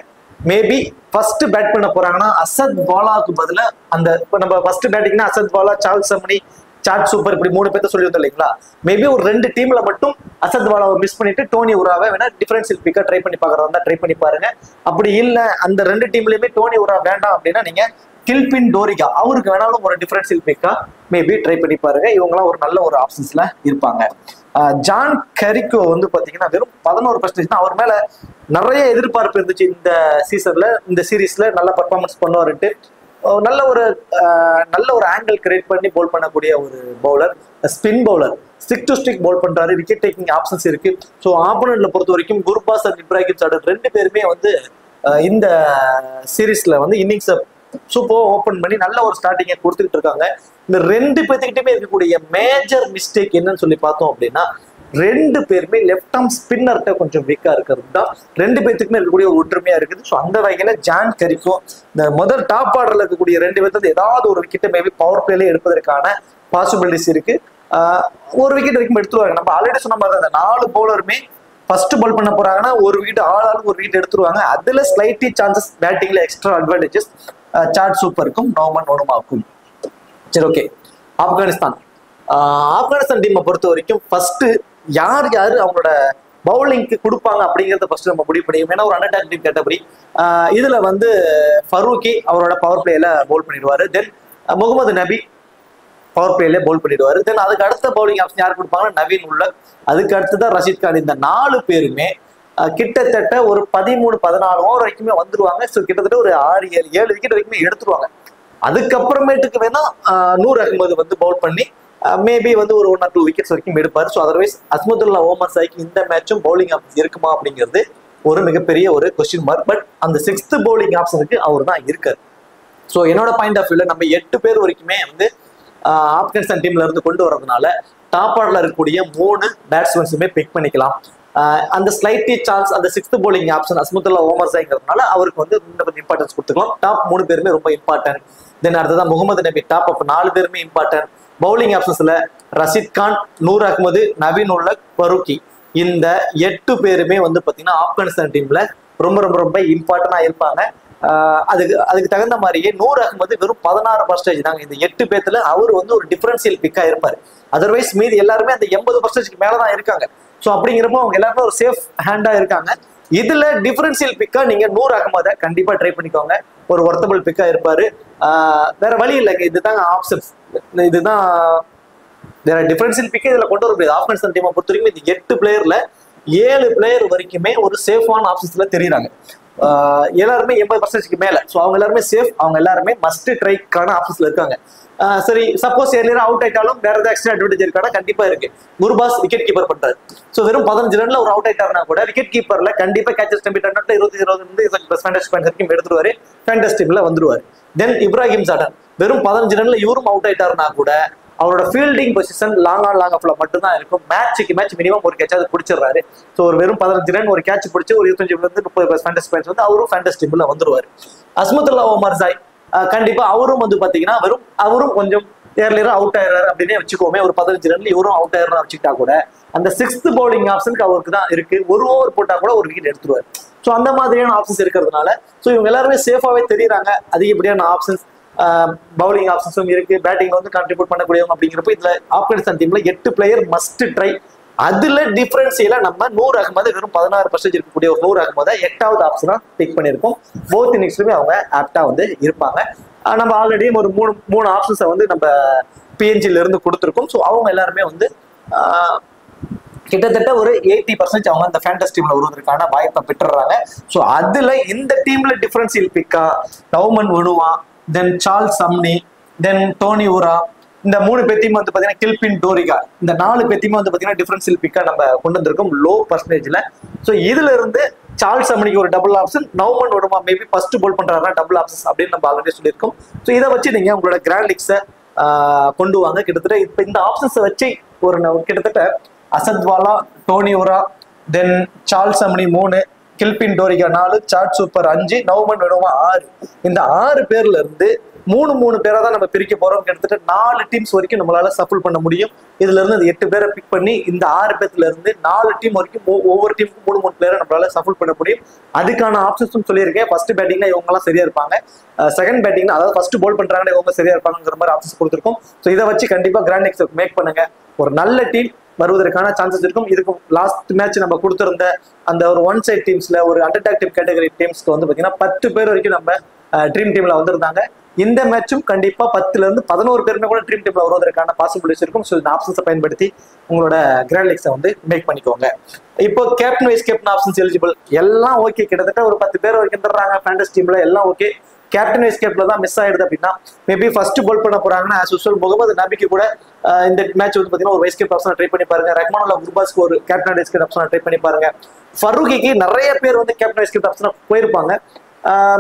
மேபி ஃபர்ஸ்ட் பேட் பண்ண போறாங்கன்னா அசத் வாலாவுக்கு பதிலா அந்த நம்ம ஃபர்ஸ்ட் பேட்டிங்னா அசத் வாலா, சார்ல்ஸ் அம்மனி, சார்ட் சூப்பர் இப்படி 3 பேர்த்த சொல்லி வந்தோம் இல்லைங்களா. மேபி ஒரு 2 டீம்ல மட்டும் அசத் வாலாவை மிஸ் பண்ணிட்டு டோனி உராவை வேணா டிஃபரன்ஷியல் பிக்கா ட்ரை பண்ணி பாக்குறதா ட்ரை பண்ணி பாருங்க. அப்படி இல்ல அந்த 2 டீம்லயுமே டோனி உரா வேண்டாம் அப்படின்னா நீங்க கில்பின் டோரிகா அவருக்கு வேணாலும் ஒரு டிஃபரன்ஷியல் பிக்கா மேபி ட்ரை பண்ணி பாருங்க. இவங்களாம் ஒரு நல்ல ஒரு ஆப்ஷன்ஸ்ல இருப்பாங்க. ஜான் கரிக்கோ வந்து பாத்தீங்கன்னா வெறும் 11% தான். அவர் மேல நிறைய எதிர்பார்ப்பு இருந்துச்சு இந்த சீசன்ல, இந்த சீரீஸ்ல நல்ல பர்ஃபார்மன்ஸ் பண்ணுவாருட்டு. நல்ல ஒரு ஆங்கிள் கிரியேட் பண்ணி போல் பண்ணக்கூடிய ஒரு bowler, spin bowler, stick to stick bowl பண்றாரு. விக்கெட் டேக்கிங் ஆப்ஷன்ஸ் இருக்கு. ஸோ ஆப்போனன்ட்ல பொறுத்த வரைக்கும் குர்பாஸ் அண்ட் இப்ராஹிம் சாடர் 2 பேருமே வந்து இந்த சீரீஸ்ல வந்து இன்னிங்ஸை சூப்பர் ஓபன் பண்ணி நல்ல ஒரு ஸ்டார்டிங்கை கொடுத்துட்டு இருக்காங்க. இந்த 2 பேர்த்துக்கிட்டுமே இருக்கக்கூடிய மேஜர் மிஸ்டேக் என்னன்னு சொல்லி பார்த்தோம் அப்படின்னா 2 பேருமே லெஃப்ட் ஆர்ம் ஸ்பின்னர்கிட்ட கொஞ்சம் வீக்கா இருக்கிறது தான் 2 பேர்த்துக்குமே இருக்கக்கூடிய ஒரு ஒற்றுமையா இருக்குது. ஸோ அந்த வகையில ஜான் கரிக்கோ இந்த முதல் டாப் ஆர்டர்ல இருக்கக்கூடிய 2 பேர்த்து ஏதாவது ஒரு விக்கெட்டை மேபி பவர் பிளேல எடுப்பதற்கான பாசிபிலிட்டிஸ் இருக்கு. ஒரு விக்கெட் வரைக்கும் எடுத்துருவாங்க. நம்ம ஆல்ரெடி சொன்ன மாதிரி அந்த 4 பவுலருமே ஃபர்ஸ்ட் பால் பண்ண போறாங்கன்னா ஒரு விக்கெட் ஆளாளுக்கு ஒரு விக்கெட் எடுத்துருவாங்க. அதுல ஸ்லைட்லி சான்சஸ் பேட்டிங்ல எக்ஸ்ட்ரா அட்வான்டேஜஸ் சார்ட் சூப்பருக்கும் நவமன் மனுமாவுக்கும். சரி, ஓகே. ஆப்கானிஸ்தான் டீமை பொறுத்த வரைக்கும் ஃபர்ஸ்ட் யார் அவங்களோட பவுலிங்க்கு கொடுப்பாங்க அப்படிங்கிறத ஃபர்ஸ்ட் நம்ம முடிவு பண்ணியும். ஏன்னா ஒரு அண்டர்டாக் டீம் கேட்டபடி இதுல வந்து ஃபரூக்கி அவரோட பவர் பிளேல பவுல் பண்ணிடுவாரு. தென் முகமது நபி பவர் பிளேல பவுல் பண்ணிடுவாரு. தென் அதுக்கு அடுத்த பவுலிங் ஆப்ஷன் யார் கொடுப்பாங்கன்னா நவீன் உல்லக், அதுக்கு அடுத்துதான் ரஷீத் கான். இந்த 4 பேருமே கிட்டத்தட்ட ஒரு 13-14 ஓவர் வரைக்குமே வந்துருவாங்க. ஸோ கிட்டத்தட்ட ஒரு 6-7 விக்கெட் வரைக்குமே எடுத்துருவாங்க. அதுக்கப்புறமேட்டுக்கு வேணா நூர் அகமது வந்து பவுல் பண்ணி மேபி வந்து ஒரு 1 or 2 விக்கெட்ஸ் வரைக்கும் எடுப்பாரு. ஸோ அதர்வைஸ் அஸ்மதுல்லா ஓமர் சாய்க்கு இந்த மேட்சும் பவுலிங் ஆப்ஷன் இருக்குமா அப்படிங்கிறது ஒரு மிகப்பெரிய ஒரு கொஸ்டின் மார்க். பட் அந்த 6th பவுலிங் ஆப்ஷனுக்கு அவர் தான் இருக்காரு. ஸோ என்னோட பாயிண்ட் ஆஃப் வியூல நம்ம 8 பேர் வரைக்குமே வந்து ஆப்கானிஸ்தான் டீம்ல இருந்து கொண்டு வரதுனால டாப் ஆர்டர்ல இருக்கக்கூடிய 3 பேட்ஸ்மேன்ஸுமே பிக் பண்ணிக்கலாம். அந்த ஸ்லைட்லி சான்ஸ் அந்த 6th bowling option Azmatullah Omar சாய்ங்கிறதுனால அவருக்கு வந்து கொஞ்சம் இம்பார்ட்டன்ஸ் கொடுத்துக்கலாம். டாப் 3 பேருமே ரொம்ப இம்பார்ட்டன்ட். தென் அடுத்ததான் முகமது நபி டாப் அப் 4 பேருமே இம்பார்ட்டன்ட். பவுலிங் ஆப்ஷன்ஸ்ல ரஷீத் கான், நூர் அகமது, நவீன் உல்லக், ஃபரூக்கி, இந்த 8 பேருமே வந்து பாத்தீங்கன்னா ஆப்கானிஸ்தான் டீம்ல ரொம்ப ரொம்ப ரொம்ப இம்பார்ட்டன்டா இருப்பாங்க. அதுக்கு தகுந்த மாதிரியே நூர் அகமது வெறும் 16% தாங்க. இந்த 8 பேர்த்துல அவர் வந்து ஒரு டிஃபரன்ஷியல் பிக்கா இருப்பாரு. அதர்வைஸ் மீதி எல்லாருமே அந்த 80% மேலதான் இருக்காங்க. ஸோ அப்படிங்கிறப்போ அவங்க எல்லாருமே ஒரு சேஃப் ஹேண்டா இருக்காங்க. இதுல டிஃபரன்ஷியல் பிக்கா நீங்க நூர் அகமதை கண்டிப்பா ட்ரை பண்ணிக்கோங்க. ஒரு ஒர்த்தபிள் பிக்கா இருப்பாரு. வேற வழி இல்லைங்க, இதுதான் ஆப்ஷன்ஸ். இதுதான் வேற டிஃபரன்ஷியல் பிக்கை இதுல கொண்டு வர முடியாது. ஆப்கானிஸ்தான் டீமை பொறுத்த வரைக்கும் இந்த 8 பிளேயர்ல 7 பிளேயர் வரைக்குமே ஒரு சேஃபான ஆப்ஷன்ஸ்ல தெரியுறாங்க. எல்லாருமே 80% மேல. ஸோ அவங்க எல்லாருமே சேஃப், அவங்க எல்லாருமே மஸ்ட் ட்ரைக்கான ஆப்ஷன்ஸ்ல இருக்காங்க. சரி, சப்போஸ் ஏர்லியரா அவுட் ஆயிட்டாலும் வேற ஏதாவது எக்ஸ்ட்ரா அட்வான்டேஜ் இருக்கானா கண்டிப்பா இருக்கு. குர்பாஸ் விக்கெட் கீப்பர் பண்றாரு. ஸோ வெறும் 15 ரன்ல ஒரு அவுட் ஆயிட்டாருனா கூட விக்கெட் கீப்பர்ல கண்டிப்பா கேச்சஸ் டெம்பிட் 20 வரைக்கும் எடுத்துருவாரு. ஃபேண்டசி டீம்ல வந்துருவாரு. தென் இப்ராஹிம் சாடன் வெறும் 15 ரன்ல இவரும் அவுட் ஆயிட்டாருனா கூட அவரோட ஃபீல்டிங் பொசிஷன் லாங் ஆஃப்ல மட்டும் தான் இருக்கும். மேட்ச் மினிமம் ஒரு கேட்ச் பிடிச்சிடுறாரு. ஸோ ஒரு வெறும் 15 ரன் ஒரு கேட்ச் பிடிச்சி ஒரு 25-30 ஃபேண்டசி பாயிண்ட்ஸ் வந்து அவரும் ஃபேண்டசி டீம்ல வந்துருவாரு. அஸ்மதுல்லா ஓமர் சாய் கண்டிப்பா அவரும் வந்து பாத்தீங்கன்னா அவரும் கொஞ்சம் ஏர்லியரா அவுட் ஆயிடுறாரு அப்படின்னு வச்சுக்கோமே. ஒரு 15 ரன்ல இவரும் அவுட் ஆயிடுறா வச்சுக்கிட்டா கூட அந்த 6th பவுலிங் ஆப்ஷனுக்கு அவருக்கு தான் இருக்கு. ஒரு ஓவர் போட்டா கூட ஒரு விக்கெட் எடுத்துருவாரு. ஸோ அந்த மாதிரியான ஆப்ஷன்ஸ் இருக்கிறதுனால ஸோ இவங்க எல்லாருமே சேஃபாவே தெரியுறாங்க. அதிகப்படியான ஆப்ஷன்ஸ் பவுலிங் ஆப்ஷன்ஸும் இருக்கு. பேட்டிங் வந்து கான்ட்ரிபியூட் பண்ணக்கூடியவங்க அப்படிங்கிறப்ப இதுல ஆப்கானிஸ்தான் டீம்ல 8 பிளேயர் மஸ்ட் ட்ரை. அதுல டிஃபரன்சியலா நம்ம நூர் அகமது வெறும் 16% இருக்கக்கூடிய ஒரு நூர் அகமதை 8வது ஆப்ஷனா பிக் பண்ணியிருக்கோம். போத் இன்னிங்ஸ்லுமே அவங்க ஆப்டா வந்து இருப்பாங்க. நம்ம ஆல்ரெடி ஒரு மூணு ஆப்ஷன்ஸை வந்து நம்ம பிஎன்ஜில இருந்து கொடுத்துருக்கோம். ஸோ அவங்க எல்லாருமே வந்து கிட்டத்தட்ட ஒரு 80% அவங்க அந்த ஃபேண்டஸ் டீம்ல வருவதற்கான வாய்ப்பை பெற்றுறாங்க. ஸோ அதுல இந்த டீம்ல டிஃபரன்சியல் பிக்கா டவுமன் விடுவா, தென் சார்ல்ஸ் சம்னி, தென் டோனி ஊரா, இந்த 3 பேத்தையும் வந்து பாத்தீங்கன்னா கில்பின் டோரிகா, இந்த 4 பேத்தையுமே வந்து பாத்தீங்கன்னா டிஃபரன்சியல் பிக்கா நம்ம கொண்டு வந்திருக்கோம் லோ பர்சன்டேஜ்ல. ஸோ இதுல இருந்து சார்ல்ஸ் சம்னிக்கு ஒரு டபுள் ஆப்ஷன், நவுமன் விடுமா மேபி ஃபர்ஸ்ட் போல் பண்றாருன்னா டபுள் ஆப்ஷன் அப்படின்னு நம்ம ஆல்ரெடி சொல்லியிருக்கோம். ஸோ இதை வச்சு நீங்க உங்களோட கிராண்ட் லீக்ஸை கொண்டு வாங்க. கிட்டத்தட்ட இப்ப இந்த ஆப்ஷன்ஸை வச்சு ஒரு கிட்டத்தட்ட அசத்வாலா, டோனி ஊரா, தென் சார்ல்ஸ் சம்னி 3, கில்பின் டோரிகா 4, சார்ட் சூப்பர் 5, நவுமன் விடுமா 6. இந்த 6 பேர்ல இருந்து 3 பேரா தான் நம்ம பிரிக்க போறோம். கிட்டத்தட்ட 4 டீம்ஸ் வரைக்கும் நம்மளால சஃபுல் பண்ண முடியும். இதுல இருந்து 8 பேரை பிக் பண்ணி இந்த 6 பேர்ல இருந்து 4 டீம் வரைக்கும் ஒவ்வொரு டீமுக்கும் 3 பிளேயரை நம்மளால சஃபுல் பண்ண முடியும். அதுக்கான ஆப்ஷன்ஸும் சொல்லியிருக்கேன். ஃபர்ஸ்ட் பேட்டிங்ல இவங்க எல்லாம் சரியா இருப்பாங்க, செகண்ட் பேட்டிங்ல அதாவது ஃபர்ஸ்ட் போல் பண்றாங்கன்னா இவங்க சரியா இருப்பாங்கிற மாதிரி ஆப்ஷன்ஸ் கொடுத்துருக்கோம். ஸோ இதை வச்சு கண்டிப்பா கிராண்ட் லீக்ஸ் மேக் பண்ணுங்க. ஒரு நல்ல டீம் வருவதற்கான சான்சஸ் இருக்கும். இதுக்கு லாஸ்ட் மேட்ச் நம்ம கொடுத்திருந்த அந்த ஒரு ஒன் சைட் டீம்ஸ்ல ஒரு அண்டர்டாக்டிவ் கேட்டகரி டீம்ஸ்க்கு வந்து பாத்தீங்கன்னா 10 பேர் வரைக்கும் நம்ம ட்ரீம் டீம்ல வந்திருந்தாங்க. இந்த மேட்சும் கண்டிப்பா 10ல இருந்து 11 பேருமே கூட ட்ரீம் டீம்ல வருவதற்கான பாசிபிலிட்டிஸ் இருக்கும். ஸோ இந்த ஆப்ஷன்ஸை பயன்படுத்தி உங்களோட கிராண்ட் லீக்ஸை வந்து மேக் பண்ணிக்கோங்க. இப்போ captain vice captain options eligible எல்லாம் ஓகே. கிட்டத்தட்ட ஒரு 10 பேர் வரைக்கும் தர்றாங்க ஃபேண்டஸ் டீம்ல, எல்லாம் ஓகே. கேப்டன் வைஸ் கேப்ல தான் மிஸ் ஆயிடுது அப்படின்னா மேபி ஃபர்ஸ்ட் போல் பண்ண போறாங்கன்னா ஆஸ் யூசுவல் முகமது நபிக்கு கூட இந்த மேட்ச் வந்து பாத்தீங்கன்னா ஒரு வைஸ் கேப்டன் ஆப்ஷன் ட்ரை பண்ணி பாருங்க. ரஹ்மானுல்லா குர்பாஸ்க்கு ஒரு captain vice captain option try பண்ணி பாருங்க. ஃபரூகிக்கு நிறைய பேர் வந்து கேப்டன் வைஸ் கேப்டன் ஆப்ஷன் போயிருப்பாங்க.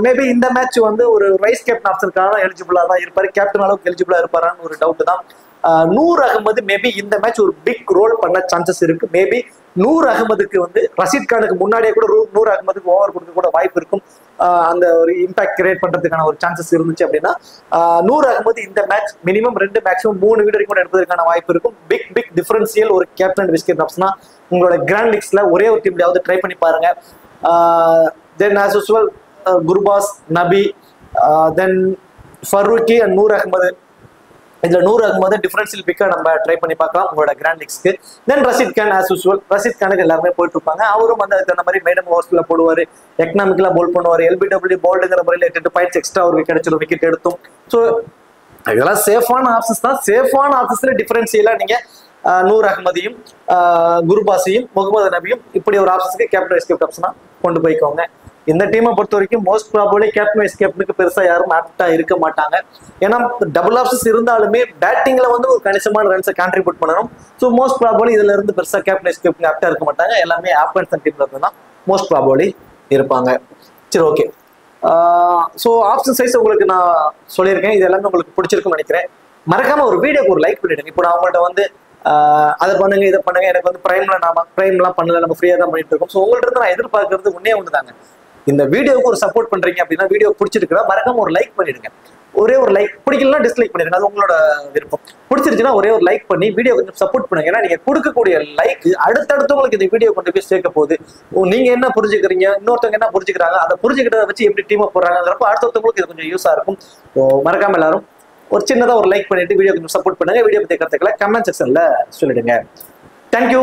மேபி இந்த மேட்ச் வந்து ஒரு வைஸ் கேப்டன் ஆப்ஷனுக்கான எலிஜிபிளா தான் இருப்பாரு. கேப்டன் அளவுக்கு எலிஜிபிளா இருப்பாரான்னு ஒரு டவுட் தான். நூர் அகமது மேபி இந்த மேட்ச் ஒரு பிக் ரோல் பண்ண சான்சஸ் இருக்கு. மேபி நூர் அகமதுக்கு வந்து ரஷீத் கானுக்கு முன்னாடியே கூட நூர் அகமதுக்கு ஓவர் கொடுக்க கூட வாய்ப்பு இருக்கும். அந்த ஒரு இம்பாக்ட் கிரியேட் பண்றதுக்கான ஒரு சான்சஸ் இருந்துச்சு அப்படின்னா நூர் அகமது இந்த மேட்ச் மினிமம் 2 மேக்ஸிமம் 3 விக்கெட் கூட எடுப்பதற்கான வாய்ப்பு இருக்கும். பிக் டிஃபரன்சியல் ஒரு கேப்டன் வைஸ் கேப்டன் ஆப்ஷனா உங்களோட கிராண்ட் லீக்ஸ்ல ஒரே ஒரு டீம்லயாவது ட்ரை பண்ணி பாருங்க. தென் ஆஸ் யூசுவல் குர்பாஸ், நபி, தென் ஃபரூக்கி அண்ட் நூர் அகமது. இதுல நூர் அகமது டிஃபரன்ஷியல் பிக்கா நம்ம ட்ரை பண்ணி பார்க்கலாம் உங்களோட கிராண்ட் லீக்ஸ்க்கு. தென் ரஷீத் கான் ஆஸ் யூசுவல், ரஷீத் கானுக்கு எல்லாருமே போயிட்டு இருப்பாங்க. அவரும் வந்து அதுக்கு அந்த மாதிரி மேடம் ஓவர்ஸ்ல போடுவாரு, எக்கனாமிக்கலா போல் பண்ணுவார். எல்பிடபிள்யூ போல்டுங்கிற முறையில் 8 பாயிண்ட்ஸ் எக்ஸ்ட்ரா அவருக்கு கிடைச்சிடும் விக்கெட் எடுத்தும். ஸோ இதெல்லாம் சேஃபான ஆப்ஷன்ஸ் தான். சேஃபான ஆப்ஷன்ஸ்ல டிஃபரன்ஷியலா நீங்க நூர் அகமதியும் குர்பாஸையும் முகமது நபியும் இப்படி ஒரு ஆப்ஷன்ஸ்க்கு கேப்டன் வைஸ் கேப்டன் ஆப்ஷனா கொண்டு போய்க்கோங்க. இந்த டீமை பொறுத்த வரைக்கும் மோஸ்ட் ப்ராபபிலி கேப்டன் வைஸ் கேப்டனுக்கு பெருசா யாரும் ஆப்டா இருக்க மாட்டாங்க. ஏன்னா டபுள் ஆப்ஷன்ஸ் இருந்தாலுமே பேட்டிங்ல வந்து ஒரு கணிசமான ரன்ஸை கான்ட்ரிபியூட் பண்ணணும். ஸோ மோஸ்ட் ப்ராபபிலி இதுல இருந்து பெருசா கேப்டன் வைஸ் கேப்டன் ஆப்டா இருக்க மாட்டாங்க. எல்லாமே ஆப்கன்ஸ் டீம்ல இருந்து தான் மோஸ்ட் ப்ராபபிலி இருப்பாங்க. சரி, ஓகே. ஸோ ஆப்ஷன் சைஸ் உங்களுக்கு நான் சொல்லியிருக்கேன். இது எல்லாமே உங்களுக்கு பிடிச்சிருக்கும்னு நினைக்கிறேன். மறக்காம ஒரு வீடியோக்கு ஒரு லைக் பண்ணிடுங்க. இப்போ நான் அவங்கள்ட்ட வந்து அதை பண்ணுங்க இதை பண்ணுங்க, எனக்கு வந்து பிரைம்லாம் பண்ணல, நம்ம ஃப்ரீயா தான் பண்ணிட்டு இருக்கோம். ஸோ உங்கள்ட்ட இருந்து நான் எதிர்பார்க்கறது ஒன்னே ஒன்று தாங்க. இந்த வீடியோவுக்கு ஒரு சப்போர்ட் பண்றீங்க அப்படின்னா வீடியோ பிடிச்சிருக்குன்னா மறக்காம ஒரு லைக் பண்ணிடுங்க. ஒரே ஒரு லைக், பிடிக்கலாம் டிஸ்லைக் பண்ணிடுங்க, அது உங்களோட விருப்பம். பிடிச்சிருச்சுன்னா ஒரே ஒரு லைக் பண்ணி வீடியோ கொஞ்சம் சப்போர்ட் பண்ணுங்க. ஏன்னா நீங்க கொடுக்கக்கூடிய லைக் அடுத்தடுத்தவங்களுக்கு இந்த வீடியோ கொண்டு போய் சேர்க்க போகுது. நீங்க என்ன புரிஞ்சுக்கிறீங்க, இன்னொருத்தவங்க என்ன புரிஞ்சுக்கிறாங்க, அதை புரிஞ்சுக்கிட்டதை வச்சு எப்படி டீமை போடுறாங்கிறப்ப அடுத்தவங்களுக்கு இது கொஞ்சம் யூஸா இருக்கும். ஸோ மறக்காம எல்லாரும் ஒரு சின்னதா ஒரு லைக் பண்ணிட்டு வீடியோ கொஞ்சம் சப்போர்ட் பண்ணுங்க. வீடியோ பத்தி கருத்துக்களை கமெண்ட் செக்ஷன்ல சொல்லிடுங்க. தேங்க்யூ.